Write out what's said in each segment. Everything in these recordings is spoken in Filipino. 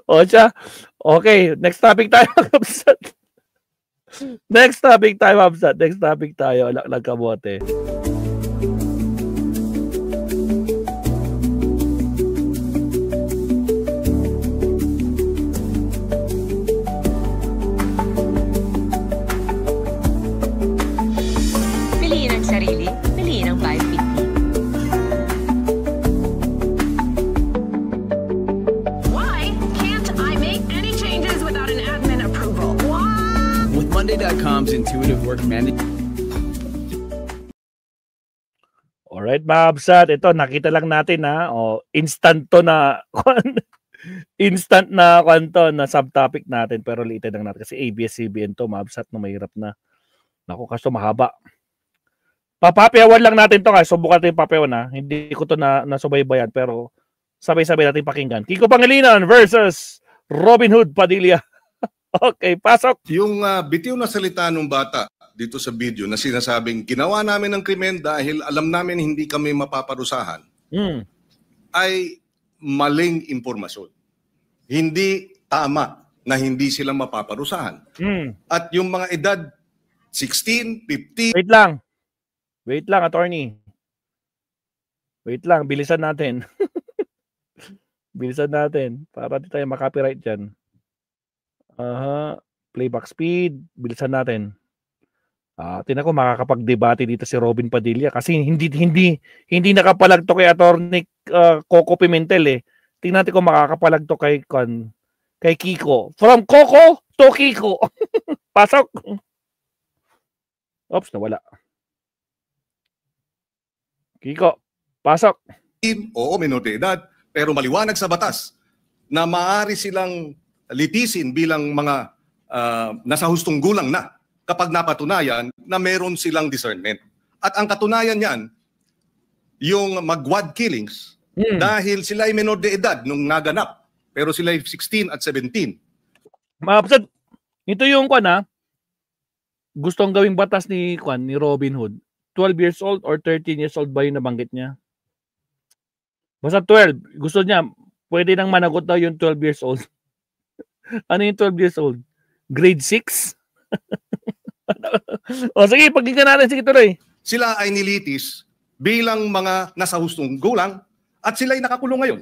O siya. Okay, next topic tayo, Absat. Next topic tayo, Nagkamote. Piliin ang sarili, piliin ang BioFit. Monday.com's intuitive work management. Alright, mga Absat. Ito, nakita lang natin ha. Instant to na instant na kwanto na subtopic natin pero liitin lang natin kasi ABS-CBN to, mga Absat, no, mahirap na. Naku, kaso mahaba. Papapiawan lang natin to, subukan natin papiawan ha. Hindi ko to nasubaybayan pero sabay-sabay natin pakinggan. Kiko Pangilinan versus Robin Hood Padilla. Okay, pasok. Yung bitiw na salita ng bata dito sa video na sinasabing ginawa namin ng krimen dahil alam namin hindi kami mapaparusahan ay maling impormasyon. Hindi tama na hindi sila mapaparusahan. At yung mga edad 16, 15... Wait lang, attorney. Wait lang, bilisan natin. Bilisan natin para di tayo makapiright dyan. Playback speed, bilisan natin. Tingnan ko makakapag-debate dito si Robin Padilla kasi hindi nakapalag to kay Attorney Coco Pimentel eh. Tingnan natin kung makakapalag to kay Kiko. From Coco to Kiko. Pasok. Oops, nawala. Kiko, pasok. Oo, minor de edad, pero maliwanag sa batas na maaari silang litisin bilang mga nasa hustong gulang na kapag napatunayan na meron silang discernment. At ang katunayan niyan, yung magwad killings, dahil sila ay menor de edad nung naganap, pero sila ay 16 at 17. Maapsad, ito yung gustong gawing batas ni Robin Hood. 12 years old or 13 years old ba yung nabanggit niya? Basta 12. Gusto niya, pwede nang managot daw yung 12 years old. Ano yung 12 years old? Grade 6? O sige, pagkikita natin. Sige, tuloy. Sila ay nilitis bilang mga nasa hustong gulang at sila ay nakakulong ngayon.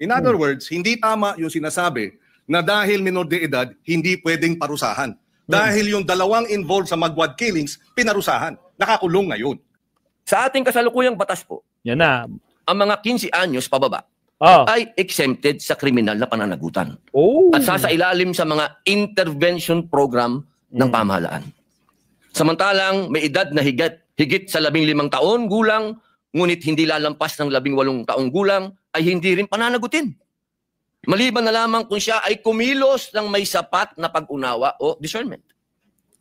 In other words, hindi tama yung sinasabi na dahil minor de edad, hindi pwedeng parusahan. Dahil yung dalawang involved sa magwad killings, pinarusahan. Nakakulong ngayon. Sa ating kasalukuyang batas po, yan na. Ang mga 15 anyos pababa ay exempted sa kriminal na pananagutan. At sasailalim sa mga intervention program ng pamahalaan. Samantalang may edad na higit sa 15 taon gulang, ngunit hindi lalampas ng 18 taong gulang, ay hindi rin pananagutin. Maliban na lamang kung siya ay kumilos ng may sapat na pag-unawa o discernment.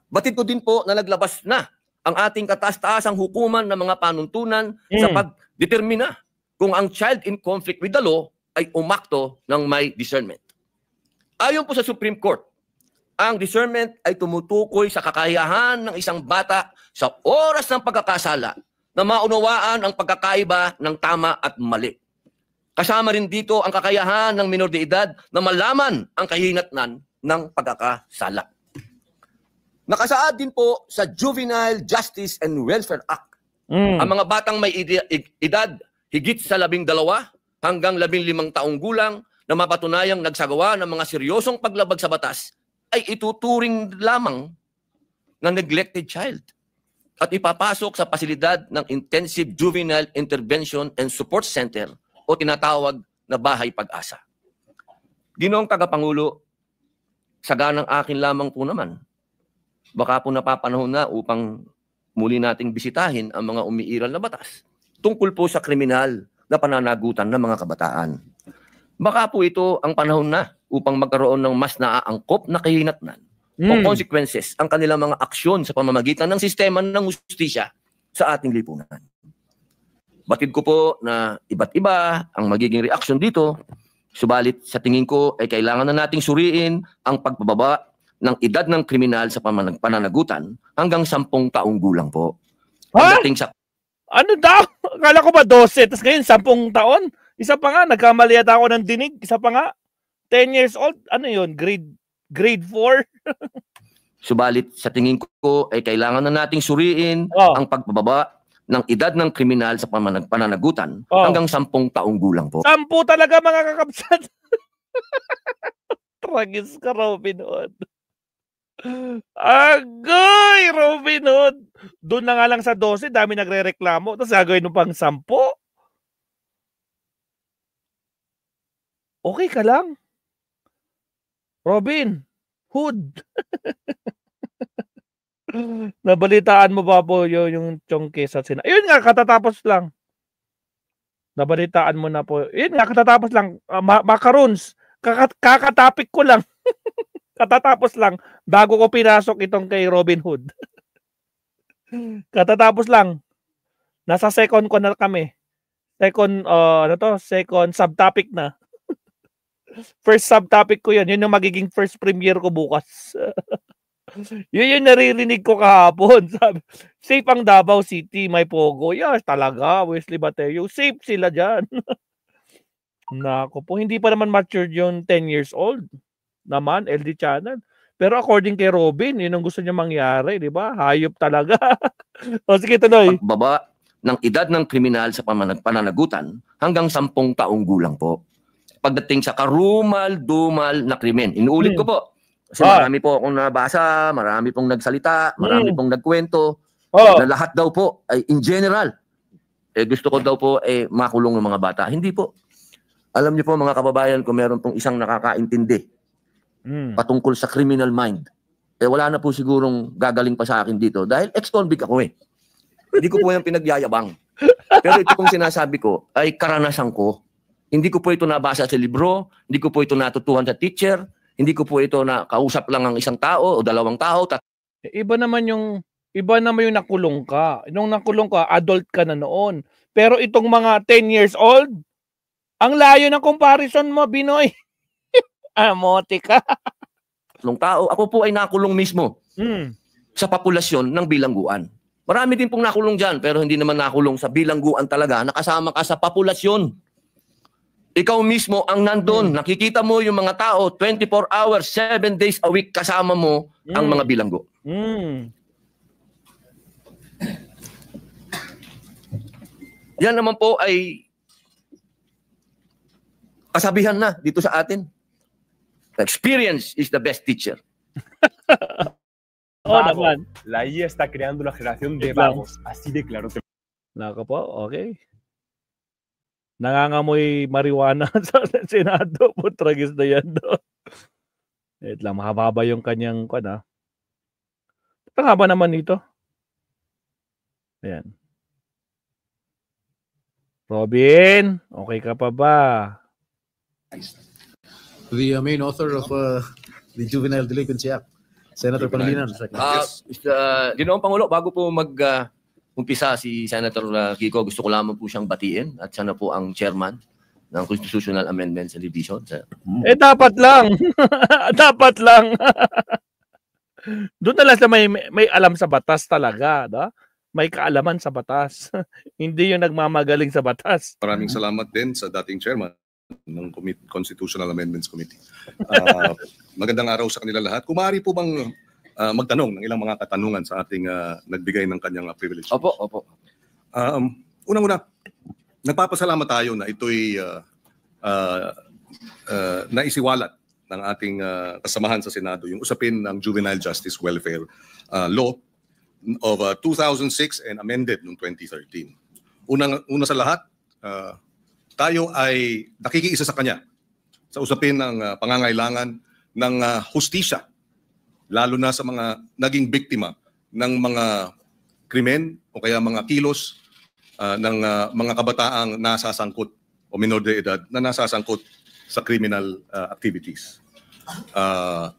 Batid ko din po na naglabas na ang ating kataas-taasang hukuman ng mga panuntunan sa pagdetermina kung ang child in conflict with the law ay umakto ng may discernment. Ayon po sa Supreme Court, ang discernment ay tumutukoy sa kakayahan ng isang bata sa oras ng pagkakasala na maunawaan ang pagkakaiba ng tama at mali. Kasama rin dito ang kakayahan ng minor de edad na malaman ang kahinatnan ng pagkakasala. Nakasaad din po sa Juvenile Justice and Welfare Act ang mga batang may edad higit sa 12 hanggang 15 taong gulang na mapatunayang nagsagawa ng mga seryosong paglabag sa batas ay ituturing lamang ng neglected child at ipapasok sa pasilidad ng Intensive Juvenile Intervention and Support Center o tinatawag na Bahay Pag-asa. Ginoong Tagapangulo, saganang akin lamang po naman, baka po napapanahon na upang muli nating bisitahin ang mga umiiral na batas tungkol po sa kriminal na pananagutan ng mga kabataan. Baka po ito ang panahon na upang magkaroon ng mas naaangkop na kahinatnan o consequences ang kanilang mga aksyon sa pamamagitan ng sistema ng hustisya sa ating lipunan. Batid ko po na iba't iba ang magiging reaksyon dito, subalit sa tingin ko ay kailangan na nating suriin ang pagbababa ng edad ng kriminal sa pananagutan hanggang 10 taong gulang po. Dating sa ano daw? Akala ko ba 12? Tapos ngayon 10 taon? Isa pa nga, nagkamali yata ako ng dinig. Isa pa nga. 10 years old, ano yun? Grade 4? Subalit sa tingin ko ay kailangan na nating suriin ang pagbababa ng edad ng kriminal sa pananagutan hanggang 10 taong gulang po. 10 talaga mga kakabsat. Tragis ka, Robin Hood. Agoy, Robin Hood. Doon na nga lang sa 12, dami nagre-reklamo. Tapos gagawin mo pang 10. Okay ka lang? Robin Hood. Nabalitaan mo ba po yung Chongke sa Senado? Ayun nga, katatapos lang. Nabalitaan mo na po. Ayun nga, katatapos lang. Macaroons. Kakatapik ko lang. Katatapos lang. Bago ko pinasok itong kay Robin Hood. Katatapos lang. Nasa second ko na kami. Second subtopic na. First subtopic ko yun. Yun yung magiging first premiere ko bukas. Yun yung naririnig ko kahapon. Sabi, safe ang Davao City, may pogo. Yes, talaga. Wesley Bateo. Safe sila dyan. Nako po. Hindi pa naman matured yung 10 years old. Naman, LD Channel. Pero according kay Robin, yun ang gusto niya mangyari. Di ba? Hayop talaga. O sige, tuloy. Pagbaba ng edad ng kriminal sa pananagutan hanggang 10 taong gulang po. Pagdating sa karumal-dumal na krimen. Inuulit ko po. Kasi marami po akong nabasa, marami pong nagsalita, marami pong nagkwento, na lahat daw po ay in general, gusto ko daw po makulong ng mga bata. Hindi po. Alam niyo po mga kababayan, kung meron pong isang nakakaintindi patungkol sa criminal mind, wala na po sigurong gagaling pa sa akin dito dahil ex-convict ako eh. Hindi ko po yung pinagyayabang. Pero ito pong sinasabi ko ay karanasan ko. Hindi ko po ito nabasa sa libro, hindi ko po ito natutuhan sa teacher, hindi ko po ito na kausap lang ang isang tao o 2 tao. Iba naman yung nakulong ka. Nung nakulong ka, adult ka na noon. Pero itong mga 10 years old, ang layo ng comparison mo, Binoy. Amote ka. Tao, ako po ay nakulong mismo sa populasyon ng bilangguan. Marami din pong nakulong dyan, pero hindi naman nakulong sa bilangguan talaga. Nakasama ka sa populasyon. Ikaw mismo ang nandun. Nakikita mo yung mga tao, 24 hours, 7 days a week, kasama mo ang mga bilanggo. Yan naman po ay kasabihan na dito sa atin. Experience is the best teacher. Naman. La IA está creando una generación de vagos. Así de claro. Nako po, okay. Nangangamoy marijuana sa Senado. Putragis na yan. No? Wait lang, mahaba yung kanyang Ang haba naman ito. Ayan. Robin, okay ka pa ba? The main author of the Juvenile Delinquency Act, Senator Pangilinan. Ginoong Pangulo, bago po umpisa si Senator Kiko, gusto ko lamang po siyang batiin at sana po ang chairman ng Constitutional Amendments Division. Dapat lang. Dapat lang. Doon talaga may alam sa batas talaga. Da? May kaalaman sa batas. Hindi yung nagmamagaling sa batas. Maraming salamat din sa dating chairman ng Constitutional Amendments Committee. Magandang araw sa kanila lahat. Kung maaari po bang magtanong ng ilang mga katanungan sa ating nagbigay ng kanyang privilege. Opo. Unang-una, nagpapasalamat tayo na ito'y naisiwalat ng ating kasamahan sa Senado, yung usapin ng Juvenile Justice Welfare Law of 2006 and amended noong 2013. Una sa lahat, tayo ay nakikiisa sa kanya sa usapin ng pangangailangan ng hustisya, lalo na sa mga naging biktima ng mga krimen o kaya mga kilos ng mga kabataang nasasangkot o minor de edad na nasasangkot sa criminal activities.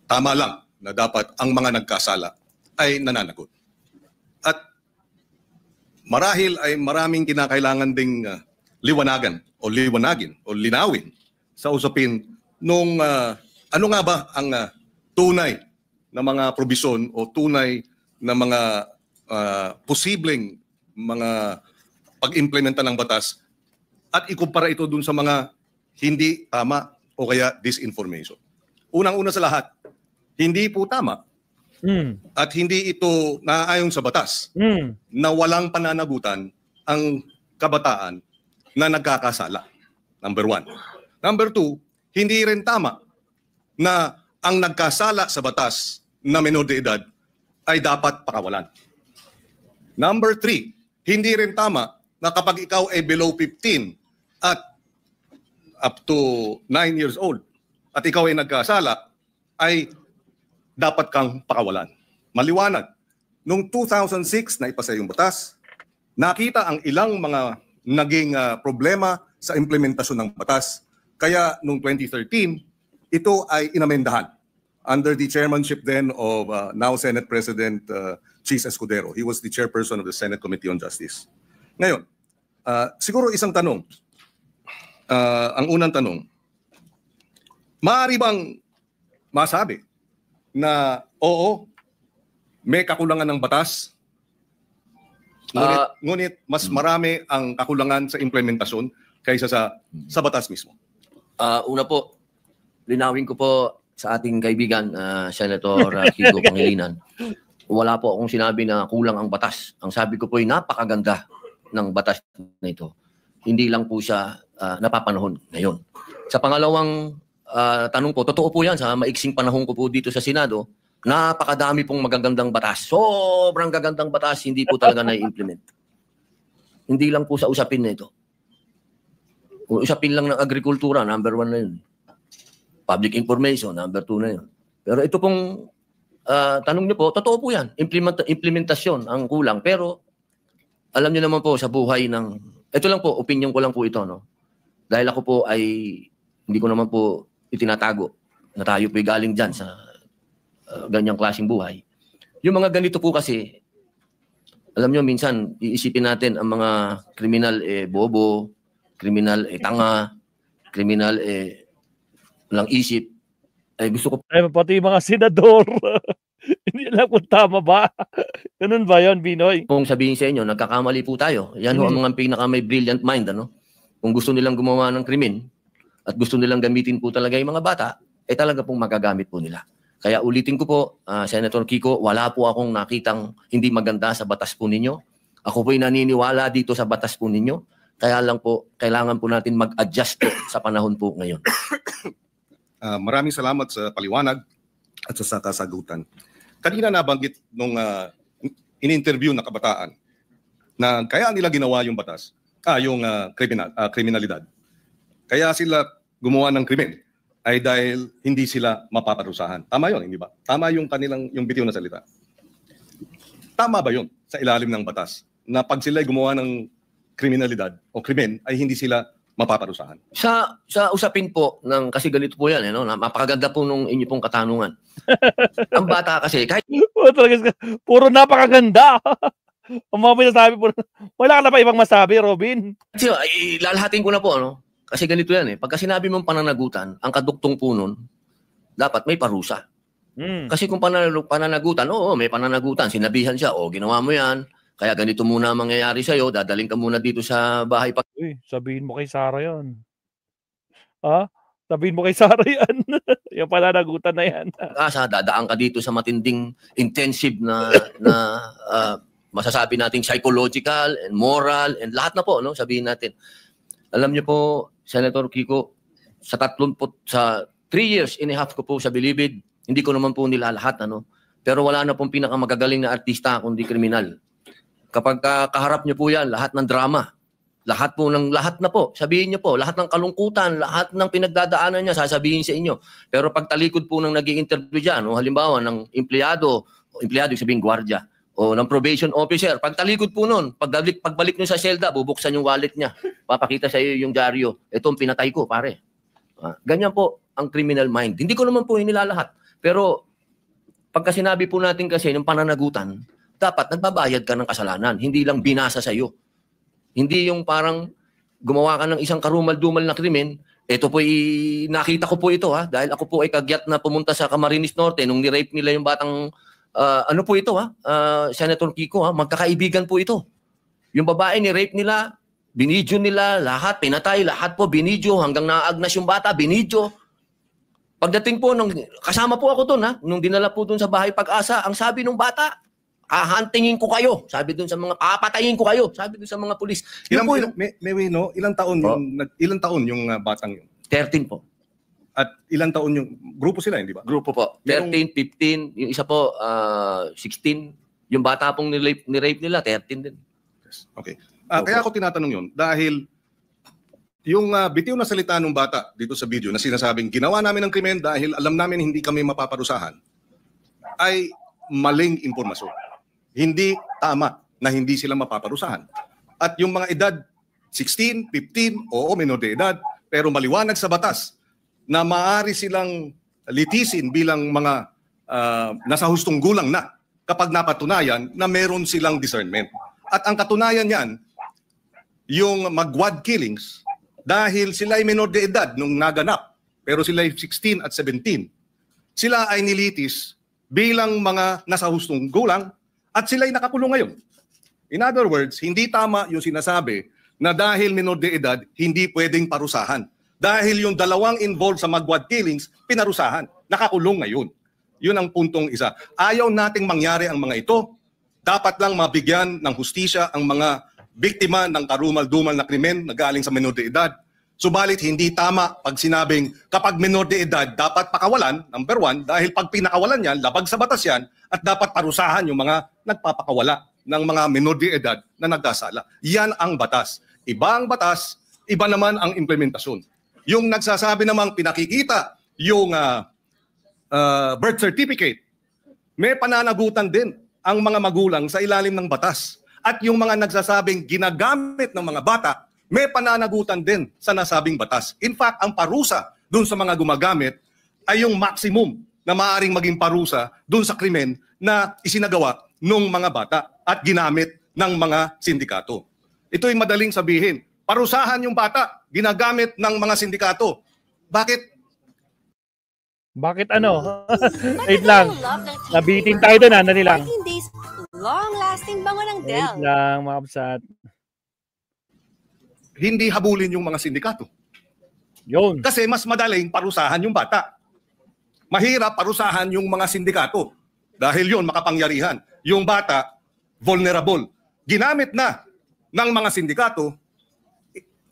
Tama lang na dapat ang mga nagkasala ay nananagot. At marahil ay maraming kinakailangan ding liwanagin o linawin sa usapin nung ano nga ba ang tunay na mga probisyon o tunay na mga posibleng mga pag-implementa ng batas at ikumpara ito dun sa mga hindi tama o kaya disinformation. Unang-una sa lahat, hindi po tama at hindi ito naaayon sa batas na walang pananagutan ang kabataan na nagkakasala. Number 1. Number 2, hindi rin tama na ang nagkasala sa batas na menor de edad ay dapat pakawalan. Number 3, hindi rin tama na kapag ikaw ay below 15 at up to 9 years old at ikaw ay nagkasala, ay dapat kang pakawalan. Maliwanag. Noong 2006 na ipasa yung batas, nakita ang ilang mga naging problema sa implementasyon ng batas. Kaya noong 2013, ito ay inamendahan under the chairmanship then of now Senate President Chis Escudero. He was the chairperson of the Senate Committee on Justice. Ngayon, siguro isang tanong. Ang unang tanong, maaari bang masabi na oo, may kakulangan ng batas, ngunit mas marami ang kakulangan sa implementasyon kaysa sa batas mismo? Una po, linawin ko po sa ating kaibigan, Senator Kiko Pangilinan, wala po akong sinabi na kulang ang batas. Ang sabi ko po ay napakaganda ng batas na ito. Hindi lang po siya napapanahon ngayon. Sa pangalawang tanong po, totoo po yan, sa maiksing panahon ko po dito sa Senado, napakadami pong magagandang batas. Sobrang gagandang batas, hindi po talaga na-implement. Hindi lang po sa usapin na ito. Kung usapin lang ng agrikultura, number 1 na yun. Public information, number 2 na yun. Pero ito pong tanong niyo po, totoo po yan. Implementasyon ang kulang. Pero alam niyo naman po sa buhay ng... Ito lang po, opinion ko lang po ito. No? Dahil ako po ay hindi ko naman po itinatago na tayo po galing dyan sa ganyang klaseng buhay. Yung mga ganito po kasi, alam nyo, minsan iisipin natin ang mga kriminal bobo, kriminal tanga, kriminal walang isip. Gusto ko... pati yung mga senador. Hindi alam kung tama ba. Ganun ba yun, Binoy? Kung sabihin sa inyo, nagkakamali po tayo. Yan ho ang mga pinaka may brilliant mind. Ano? Kung gusto nilang gumawa ng krimen at gusto nilang gamitin po talaga yung mga bata, talaga pong magagamit po nila. Kaya ulitin ko po, Senator Kiko, wala po akong nakitang hindi maganda sa batas po ninyo. Ako po'y naniniwala dito sa batas po ninyo. Kaya lang po, kailangan po natin mag-adjust po sa panahon po ngayon. Maraming salamat sa paliwanag at sa kasagutan. Kanina nabanggit nung in-interview na kabataan na kaya nila ginawa yung batas, yung kriminalidad. Kaya sila gumawa ng krimen ay dahil hindi sila mapaparusahan. Tama yun, hindi ba? Tama yung yung bitiw na salita. Tama ba yun sa ilalim ng batas na pag sila gumawa ng kriminalidad o krimen ay hindi sila mapaparusahan? Sa usapin po, kasi ganito po yan, napakaganda po nung inyo pong katanungan. Ang bata kasi, kahit... Puro napakaganda. Ang mga pinasabi po, wala ka na pa ibang masabi, Robin. Kasi, lalahatin ko na po, Kasi ganito yan Pagka sinabi mong pananagutan, ang kaduktong po nun, dapat may parusa. Kasi kung pananagutan, oo, may pananagutan. Sinabihan siya, ginawa mo yan. Kaya ganito muna mangyayari sa'yo, dadaling ka muna dito sa bahay. Sabihin mo kay Sarah yan. Sabihin mo kay Sarah yan. Yung pananagutan na yan. Dadaan ka dito sa matinding intensive na masasabi nating psychological and moral and lahat na po, sabihin natin. Alam niyo po, Senator Kiko, sa 3 years and a half ko po sa Bilibid, hindi ko naman po nila lahat, Pero wala na pong pinakamagagaling na artista kundi kriminal. Kapag kaharap niyo po yan, lahat ng drama, lahat na po, sabihin niyo po, lahat ng kalungkutan, lahat ng pinagdadaanan niya, sasabihin sa inyo. Pero pag talikod po ng nag-i-interview dyan, halimbawa ng empleyado, sabihin gwardiya, o ng probation officer, pag talikod po nun, pagbalik niyo sa selda, bubuksan yung wallet niya, papakita sa iyo yung dyaryo, itong pinatay ko, pare. Ganyan po ang criminal mind. Hindi ko naman po inilalahat. Pero pagka sinabi po natin kasi ng pananagutan, dapat nagbabayad ka ng kasalanan, hindi lang binasa sa iyo. Hindi yung parang gumawa ka ng isang karumal-dumal na krimen, ito po nakita ko po ito dahil ako po ay kagyat na pumunta sa Camarines Norte nung ni-rape nila yung batang ano po ito Senator Kiko magkakaibigan po ito. Yung babae ni-rape nila, binidyo nila, lahat pinatay, lahat po binidyo hanggang naagnas yung bata, binidyo. Pagdating po, kasama po ako doon, nung dinala po doon sa Bahay Pag-asa, ang sabi ng bata, hahantingin ko kayo. Sabi doon sa mga, papatayin ko kayo. Sabi doon sa mga pulis. Ilang taon yung batang yun? 13 po. At ilang taon yung, grupo sila, hindi ba? Grupo po. 13, 15, yung isa po, 16. Yung bata pong ni-rape nila, 13 din. Yes. Okay. Kaya ako tinatanong yun, dahil yung bitiw na salita ng bata dito sa video na sinasabing ginawa namin ng krimen dahil alam namin hindi kami mapaparusahan ay maling impormasyon. Hindi tama na hindi sila mapaparusahan. At yung mga edad 16, 15, oo, menor de edad, pero maliwanag sa batas na maaari silang litisin bilang mga nasa hustong gulang na kapag napatunayan na meron silang discernment. At ang katunayan niyan, yung magwad killings, dahil sila ay menor de edad nung naganap, pero sila ay 16 at 17, sila ay nilitis bilang mga nasa hustong gulang at sila ay nakakulong ngayon. In other words, hindi tama yung sinasabi na dahil menor de edad, hindi pwedeng parusahan. Dahil yung dalawang involved sa magwad killings, pinarusahan. Nakakulong ngayon. Yun ang puntong isa. Ayaw nating mangyari ang mga ito. Dapat lang mabigyan ng hustisya ang mga biktima ng karumal-dumal na krimen na galing sa menor de edad. Subalit hindi tama pag sinabing kapag menor de edad dapat pakawalan, number one, dahil pag pinakawalan yan, labag sa batas yan, at dapat parusahan yung mga nagpapakawala ng mga menor de edad na nagkasala. Yan ang batas. Iba ang batas, iba naman ang implementasyon. Yung nagsasabi namang pinakikita yung birth certificate, may pananagutan din ang mga magulang sa ilalim ng batas. At yung mga nagsasabing ginagamit ng mga bata, may pananagutan din sa nasabing batas. In fact, ang parusa dun sa mga gumagamit ay yung maximum na maaaring maging parusa dun sa krimen na isinagawa ng mga bata at ginamit ng mga sindikato. Ito'y madaling sabihin. Parusahan yung bata, ginagamit ng mga sindikato. Bakit? Bakit ano? Wait lang. Nabitin tayo doon, ano nilang? Long-lasting bango ng Del. Wait lang, mga kapsat. Hindi habulin yung mga sindikato. Yun. Kasi mas madaling parusahan yung bata. Mahirap parusahan yung mga sindikato. Dahil yun, makapangyarihan. Yung bata, vulnerable. Ginamit na ng mga sindikato,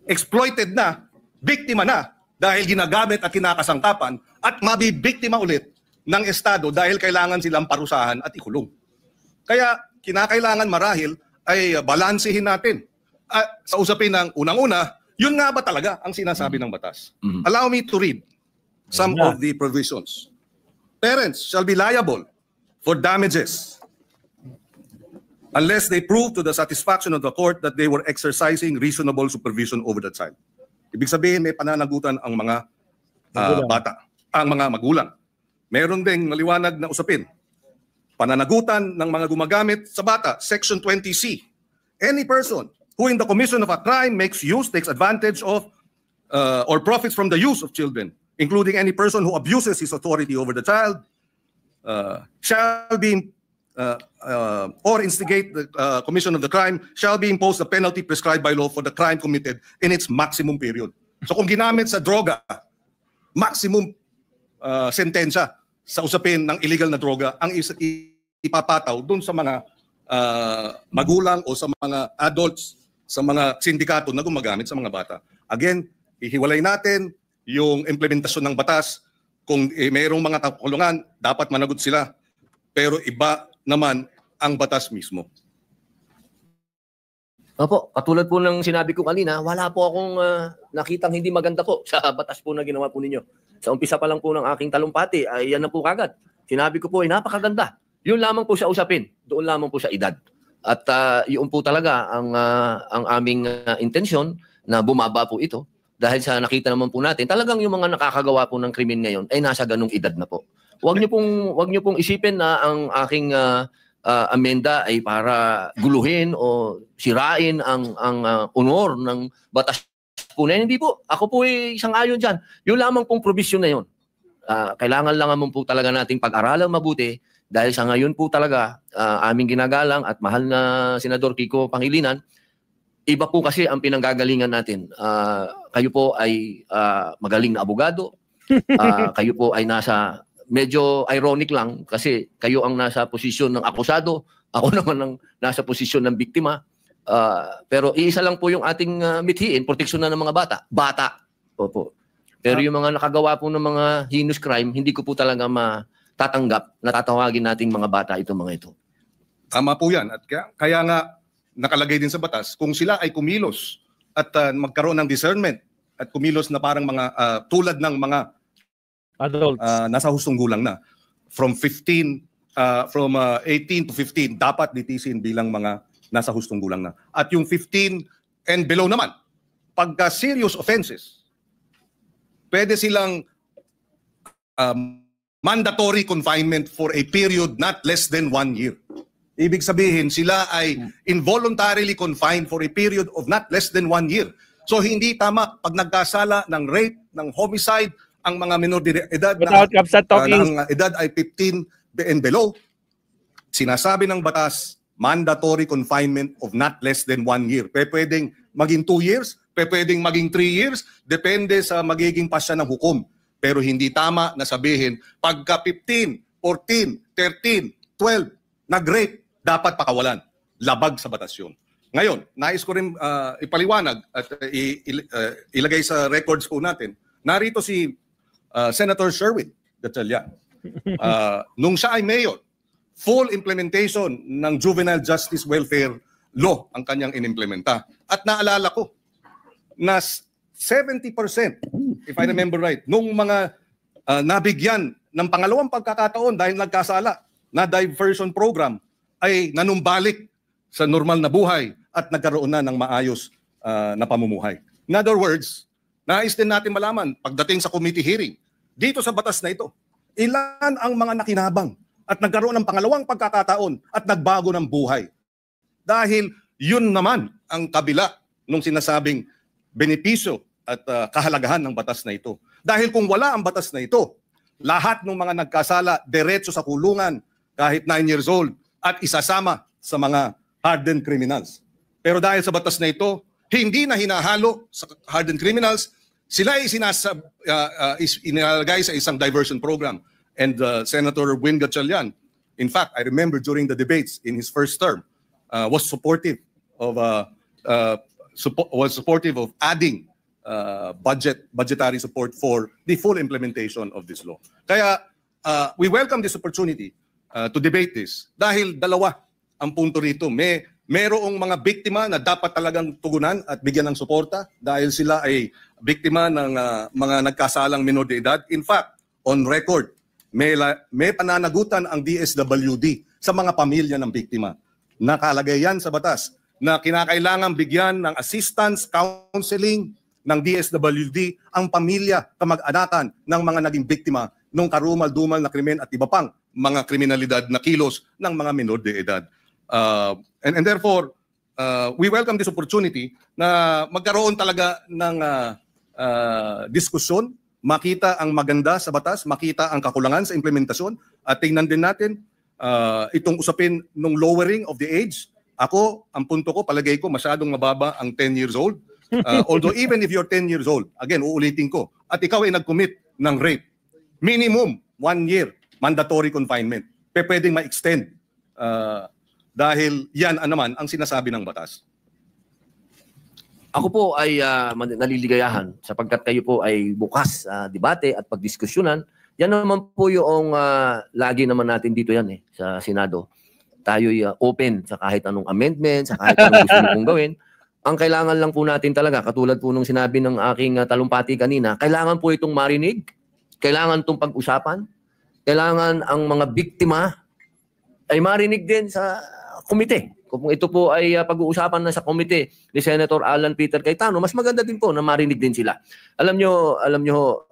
exploited na, biktima na, dahil ginagamit at kinakasangkapan, at mabibiktima ulit ng Estado dahil kailangan silang parusahan at ikulong. Kaya kinakailangan marahil ay balansehin natin. Sa usapin ng unang-una, yun nga ba talaga ang sinasabi ng batas? Allow me to read some of the provisions. Parents shall be liable for damages unless they prove to the satisfaction of the court that they were exercising reasonable supervision over the child. Ibig sabihin, may pananagutan ang mga bata, ang mga magulang. Meron ding maliwanag na usapin. Pananagutan ng mga gumagamit sa bata, Section 20C. Any person who in the commission of a crime makes use, takes advantage of, or profits from the use of children, including any person who abuses his authority over the child, shall be, or instigate the commission of the crime, shall be imposed the penalty prescribed by law for the crime committed in its maximum period. So kung ginamit sa droga, maximum sentensya sa usapin ng illegal na droga ang ipapataw doon sa mga magulang o sa mga adults, sa mga sindikato na gumagamit sa mga bata. Again, ihiwalay natin yung implementasyon ng batas. Kung mayroong mga kulungan, dapat managot sila. Pero iba naman ang batas mismo. Opo, katulad po ng sinabi ko kanina, wala po akong nakitang hindi maganda po sa batas po na ginawa po ninyo. Sa umpisa pa lang po ng aking talumpati, ay yan na po kagad. Sinabi ko po ay napakaganda. Yun lamang po sa usapin, doon lamang po sa edad. At yun po talaga ang aming intensyon na bumaba po ito. Dahil sa nakita naman po natin, talagang yung mga nakakagawa po ng krimen ngayon ay nasa ganung edad na po. Huwag niyo pong isipin na ang aking amenda ay para guluhin o sirain ang honor ng batas po na. Hindi po. Ako po ay isang ayon dyan. Yung lamang pong provision na yun. Kailangan lang naman po talaga nating pag-aralan mabuti dahil sa ngayon po talaga aming ginagalang at mahal na Senador Kiko Pangilinan, iba po kasi ang pinanggagalingan natin. Kayo po ay magaling na abogado. Kayo po ay nasa, medyo ironic lang kasi kayo ang nasa posisyon ng akusado, ako naman ang nasa posisyon ng biktima. Pero iisa lang po yung ating mithiin, proteksyon na ng mga bata. Bata. Opo. Pero yung mga nakagawa po ng mga heinous crime, hindi ko po talaga matatanggap na tatawagin nating mga bata itong mga ito. Tama po yan. At kaya nga nakalagay din sa batas, kung sila ay kumilos at magkaroon ng discernment at kumilos na parang mga tulad ng mga adults nasa hustong gulang na, from 18 to 15, dapat litisin bilang mga nasa hustong gulang na. At yung 15 and below naman, pagka serious offenses, pwede silang mandatory confinement for a period not less than 1 year. Ibig sabihin, sila ay involuntarily confined for a period of not less than 1 year. So hindi tama pag nagkasala ng rape, ng homicide, ang mga minor de edad ng edad ay 15 and below, sinasabi ng batas, mandatory confinement of not less than 1 year. Pwedeng maging 2 years, pwedeng maging 3 years, depende sa magiging pasya ng hukom. Pero hindi tama na sabihin, pagka 15, 14, 13, 12, nag-rape, dapat pakawalan. Labag sa batas yun. Ngayon, nais ko rin ipaliwanag at ilagay sa records po natin, narito si Senator Sherwin Gatchalian. Nung siya ay mayor, full implementation ng Juvenile Justice Welfare Law ang kanyang inimplementa. At naalala ko na 70%, if I remember right, nung mga nabigyan ng pangalawang pagkakataon dahil nagkasala na diversion program ay nanumbalik sa normal na buhay at nagkaroon na ng maayos na pamumuhay. In other words, nais din natin malaman pagdating sa committee hearing, dito sa batas na ito, ilan ang mga nakinabang at nagkaroon ng pangalawang pagkakataon at nagbago ng buhay. Dahil yun naman ang kabila nung sinasabing benepisyo at kahalagahan ng batas na ito. Dahil kung wala ang batas na ito, lahat ng mga nagkasala, diretso sa kulungan kahit 9 years old at isasama sa mga hardened criminals. Pero dahil sa batas na ito, hindi na hinahalo sa hardened criminals, sila ay inilagay sa isang diversion program. And Senator Win Gatchalian, in fact, I remember during the debates in his first term, was supportive of adding budgetary support for the full implementation of this law. Kaya we welcome this opportunity to debate this dahil dalawa ang punto rito. Merong mga biktima na dapat talagang tugunan at bigyan ng suporta dahil sila ay biktima ng mga nagkasalang minor de edad. In fact, on record, may pananagutan ang DSWD sa mga pamilya ng biktima. Nakalagay yan sa batas na kinakailangan bigyan ng assistance, counseling ng DSWD ang pamilya, kamag-anakan ng mga naging biktima ng karumal-dumal na krimen at iba pang mga kriminalidad na kilos ng mga minor de edad. And therefore, we welcome this opportunity na magkaroon talaga ng diskusyon, makita ang maganda sa batas, makita ang kakulangan sa implementasyon, at tingnan din natin itong usapin ng lowering of the age. Ako, ang punto ko, palagay ko, masyadong mababa ang 10 years old. Although even if you're 10 years old, again, uulitin ko, at ikaw ay nag-commit ng rape, minimum 1 year mandatory confinement. Pwedeng ma-extend dahil yan naman ang sinasabi ng batas. Ako po ay naliligayahan sapagkat kayo po ay bukas debate at pagdiskusyonan. Yan naman po yung lagi naman natin dito yan sa Senado. Tayo'y open sa kahit anong amendment, sa kahit anong gusto nyo pong gawin. Ang kailangan lang po natin talaga, katulad po nung sinabi ng aking talumpati kanina, kailangan po itong marinig, kailangan itong pag-usapan, kailangan ang mga biktima ay marinig din sa komite. Kung ito po ay pag-uusapan na sa komite ni Senator Alan Peter Cayetano, mas maganda din po na marinig din sila. Alam nyo,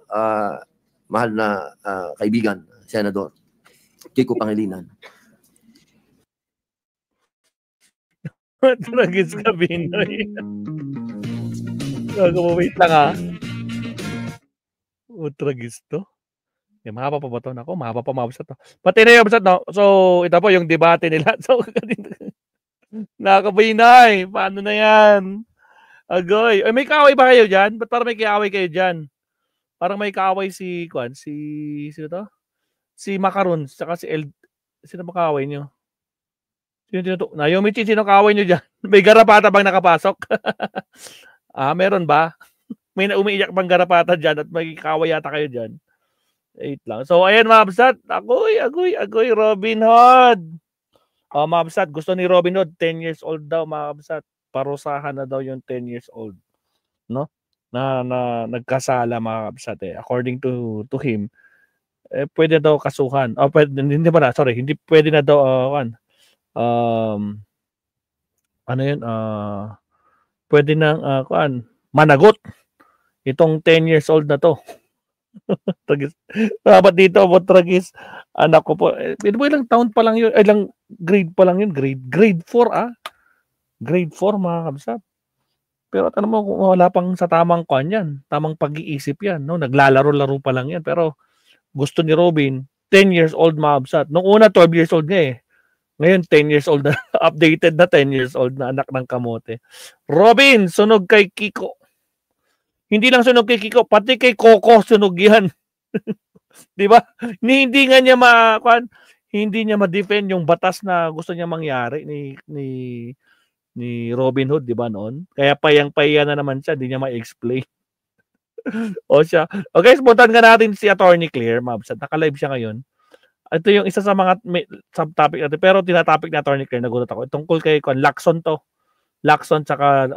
mahal na kaibigan, Senador Kiko Pangilinan. Tragis ka, Binoy. Wait lang tragis to. Mahaba pa ba ito? Nako, mahaba pa mabasa to. Pati na yung absat, no? So, ito po yung debate nila. So, nakakabinay. Paano na yan? Agoy. Ay, may kaaway ba kayo dyan? Ba't parang may kaaway kayo dyan? Parang may kaaway si sino to? Si Macaron, saka si sino ba kaaway nyo? Nayomichi, sino kaaway nyo dyan? May garapata bang nakapasok? Meron ba? May umiiyak bang garapata dyan at may kaaway yata kayo dyan? 8 lang. So, ayan mga kabsat. Agoy, Robin Hood. Mga kabsat, gusto ni Robin Hood, 10 years old daw mga kabsat. Parusahan na daw yung 10 years old. No? Na nagkasala mga kabsat eh. According to him, pwede daw kasuhan. Hindi pwede na daw pwede nang managot itong 10 years old na to. Tragis. Dapat dito po tragis. Anak ko po. Ilang taon pa lang yun. Ilang grade pa lang yun. Grade 4 Grade 4 mga kabsat. Pero tanong mo kung wala pang sa tamang kwan yan. Tamang pag-iisip yan. No? Naglalaro-laro pa lang yan. Pero gusto ni Robin, 10 years old mga kabsat. Nung una 12 years old nga eh. Ngayon 10 years old na. Updated na 10 years old na anak ng kamote. Robin, sunog kay Kiko. Hindi lang sunog kay Kiko, pati kay Coco sunog yan. 'Di ba? Hindi nga niya hindi niya ma-defend yung batas na gusto niya mangyari ni Robin Hood, 'di ba noon? Kaya payang-paya na naman siya, hindi niya ma-explain. O siya. Okay, puntahan nga natin si Attorney Claire, mabsat. Naka-live siya ngayon. Ito yung isa sa mga subtopic natin, pero tinatopic na Attorney Claire, nagulat ako. Tungkol kay Lacson to. Lacson tsaka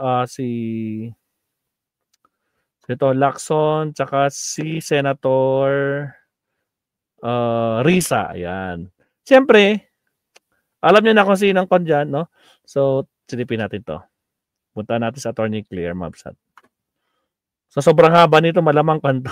Lacson, tsaka si Senator Risa. Ayan. Siyempre, alam niyo na kung sinong kon dyan, no? So, silipin natin to. Punta natin sa Attorney Claire, mabsat. So, sobrang haba nito, malamang kanto.